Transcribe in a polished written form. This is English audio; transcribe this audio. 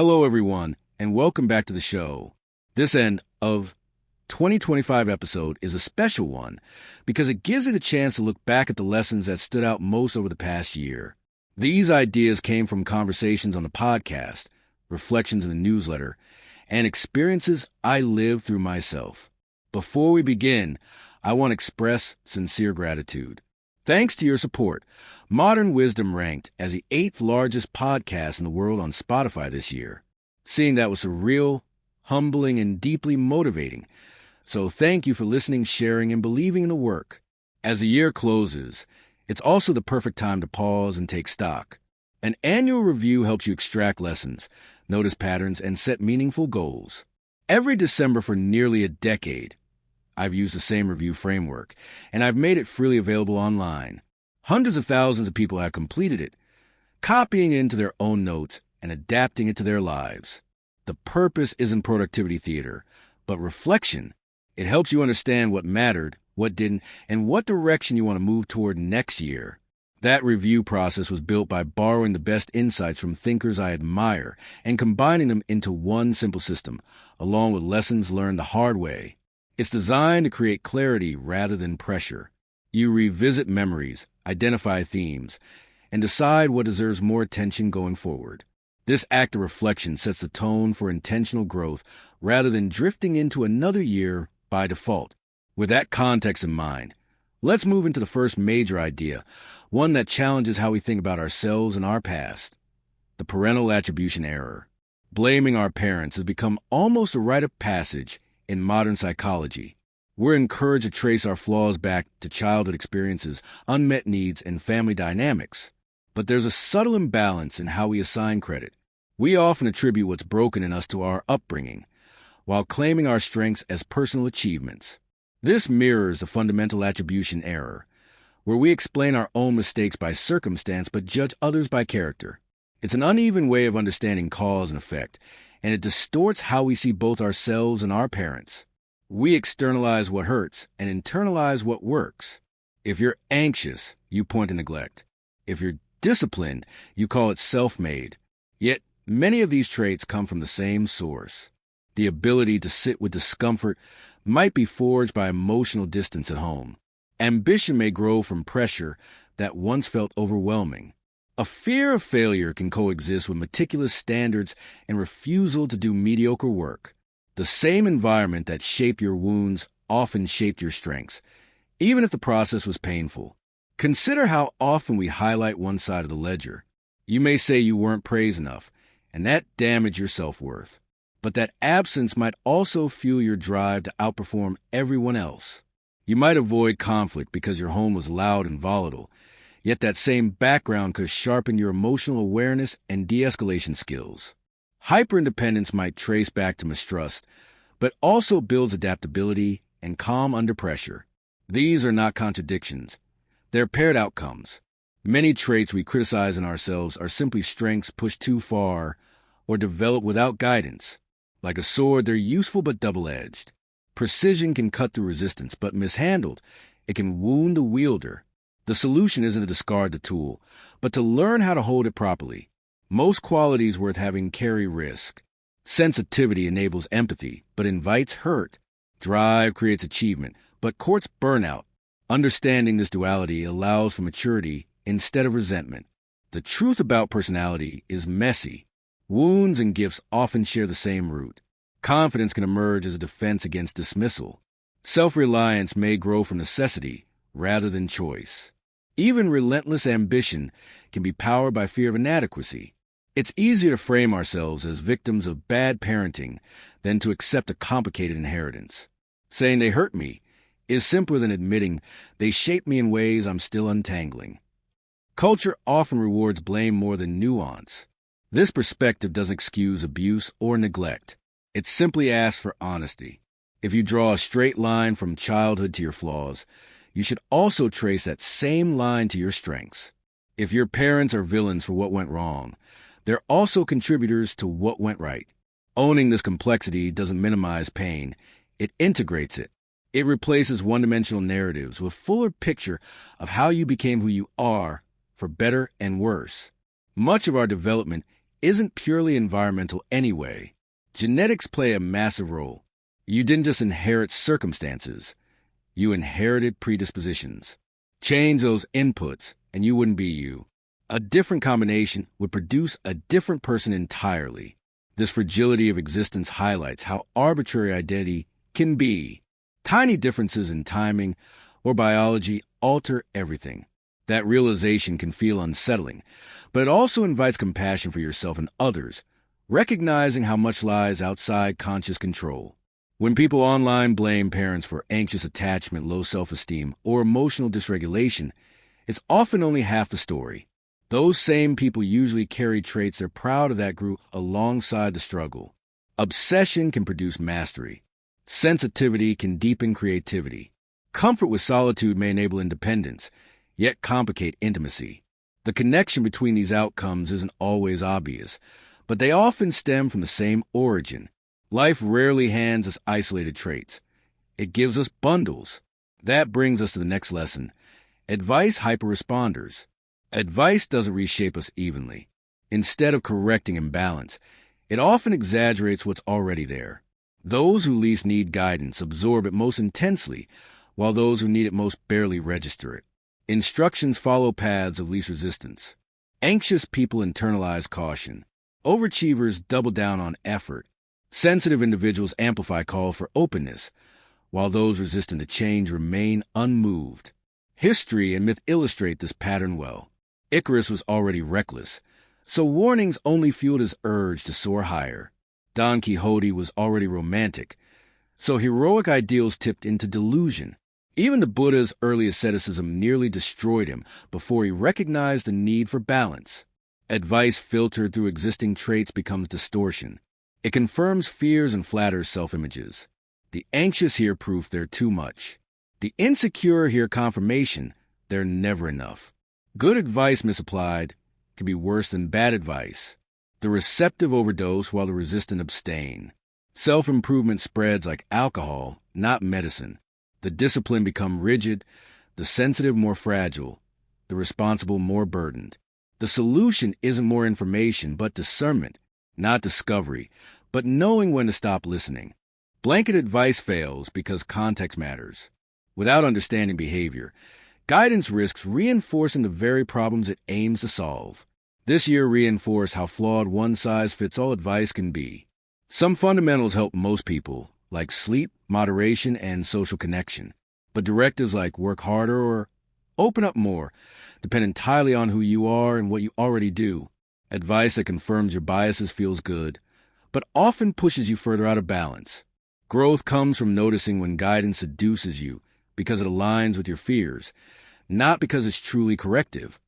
Hello, everyone, and welcome back to the show. This end of 2025 episode is a special one because it gives it a chance to look back at the lessons that stood out most over the past year. These ideas came from conversations on the podcast, reflections in the newsletter, and experiences I lived through myself. Before we begin, I want to express sincere gratitude. Thanks to your support, Modern Wisdom ranked as the 8th largest podcast in the world on Spotify this year. Seeing that was surreal, humbling, and deeply motivating. So thank you for listening, sharing, and believing in the work. As the year closes, it's also the perfect time to pause and take stock. An annual review helps you extract lessons, notice patterns, and set meaningful goals. Every December for nearly a decade, I've used the same review framework, and I've made it freely available online. Hundreds of thousands of people have completed it, copying it into their own notes and adapting it to their lives. The purpose isn't productivity theater, but reflection. It helps you understand what mattered, what didn't, and what direction you want to move toward next year. That review process was built by borrowing the best insights from thinkers I admire and combining them into one simple system, along with lessons learned the hard way. It's designed to create clarity rather than pressure. You revisit memories, identify themes, and decide what deserves more attention going forward. This act of reflection sets the tone for intentional growth rather than drifting into another year by default. With that context in mind, let's move into the first major idea, one that challenges how we think about ourselves and our past: the parental attribution error. Blaming our parents has become almost a rite of passage in modern psychology. We're encouraged to trace our flaws back to childhood experiences, unmet needs, and family dynamics. But there's a subtle imbalance in how we assign credit. We often attribute what's broken in us to our upbringing, while claiming our strengths as personal achievements. This mirrors the fundamental attribution error, where we explain our own mistakes by circumstance but judge others by character. It's an uneven way of understanding cause and effect, and it distorts how we see both ourselves and our parents. We externalize what hurts and internalize what works. If you're anxious, you point to neglect. If you're disciplined, you call it self-made. Yet, many of these traits come from the same source. The ability to sit with discomfort might be forged by emotional distance at home. Ambition may grow from pressure that once felt overwhelming. A fear of failure can coexist with meticulous standards and refusal to do mediocre work. The same environment that shaped your wounds often shaped your strengths, even if the process was painful. Consider how often we highlight one side of the ledger. You may say you weren't praised enough, and that damaged your self-worth. But that absence might also fuel your drive to outperform everyone else. You might avoid conflict because your home was loud and volatile, yet that same background could sharpen your emotional awareness and de-escalation skills. Hyperindependence might trace back to mistrust, but also builds adaptability and calm under pressure. These are not contradictions. They're paired outcomes. Many traits we criticize in ourselves are simply strengths pushed too far or developed without guidance. Like a sword, they're useful but double-edged. Precision can cut through resistance, but mishandled, it can wound the wielder. The solution isn't to discard the tool, but to learn how to hold it properly. Most qualities worth having carry risk. Sensitivity enables empathy, but invites hurt. Drive creates achievement, but courts burnout. Understanding this duality allows for maturity instead of resentment. The truth about personality is messy. Wounds and gifts often share the same root. Confidence can emerge as a defense against dismissal. Self-reliance may grow from necessity rather than choice. Even relentless ambition can be powered by fear of inadequacy. It's easier to frame ourselves as victims of bad parenting than to accept a complicated inheritance. Saying they hurt me is simpler than admitting they shaped me in ways I'm still untangling. Culture often rewards blame more than nuance. This perspective doesn't excuse abuse or neglect. It simply asks for honesty. If you draw a straight line from childhood to your flaws, you should also trace that same line to your strengths. If your parents are villains for what went wrong, they're also contributors to what went right. Owning this complexity doesn't minimize pain, it integrates it. It replaces one-dimensional narratives with a fuller picture of how you became who you are, for better and worse. Much of our development isn't purely environmental anyway. Genetics play a massive role. You didn't just inherit circumstances, you inherited predispositions. Change those inputs, and you wouldn't be you. A different combination would produce a different person entirely. This fragility of existence highlights how arbitrary identity can be. Tiny differences in timing or biology alter everything. That realization can feel unsettling, but it also invites compassion for yourself and others, recognizing how much lies outside conscious control. When people online blame parents for anxious attachment, low self-esteem, or emotional dysregulation, it's often only half the story. Those same people usually carry traits they're proud of that grew alongside the struggle. Obsession can produce mastery. Sensitivity can deepen creativity. Comfort with solitude may enable independence, yet complicate intimacy. The connection between these outcomes isn't always obvious, but they often stem from the same origin. Life rarely hands us isolated traits. It gives us bundles. That brings us to the next lesson. Advice hyper-responders. Advice doesn't reshape us evenly. Instead of correcting imbalance, it often exaggerates what's already there. Those who least need guidance absorb it most intensely, while those who need it most barely register it. Instructions follow paths of least resistance. Anxious people internalize caution. Overachievers double down on effort. Sensitive individuals amplify call for openness, while those resistant to change remain unmoved. History and myth illustrate this pattern well. Icarus was already reckless, so warnings only fueled his urge to soar higher. Don Quixote was already romantic, so heroic ideals tipped into delusion. Even the Buddha's early asceticism nearly destroyed him before he recognized the need for balance. Advice filtered through existing traits becomes distortion. It confirms fears and flatters self-images. The anxious hear proof they're too much. The insecure hear confirmation they're never enough. Good advice misapplied can be worse than bad advice. The receptive overdose while the resistant abstain. Self-improvement spreads like alcohol, not medicine. The disciplined become rigid, the sensitive more fragile, the responsible more burdened. The solution isn't more information, but discernment, not discovery, but knowing when to stop listening. Blanket advice fails because context matters. Without understanding behavior, guidance risks reinforcing the very problems it aims to solve. This year reinforced how flawed one-size-fits-all advice can be. Some fundamentals help most people, like sleep, moderation, and social connection. But directives like work harder or open up more depend entirely on who you are and what you already do. Advice that confirms your biases feels good, but often pushes you further out of balance. Growth comes from noticing when guidance seduces you because it aligns with your fears, not because it's truly corrective.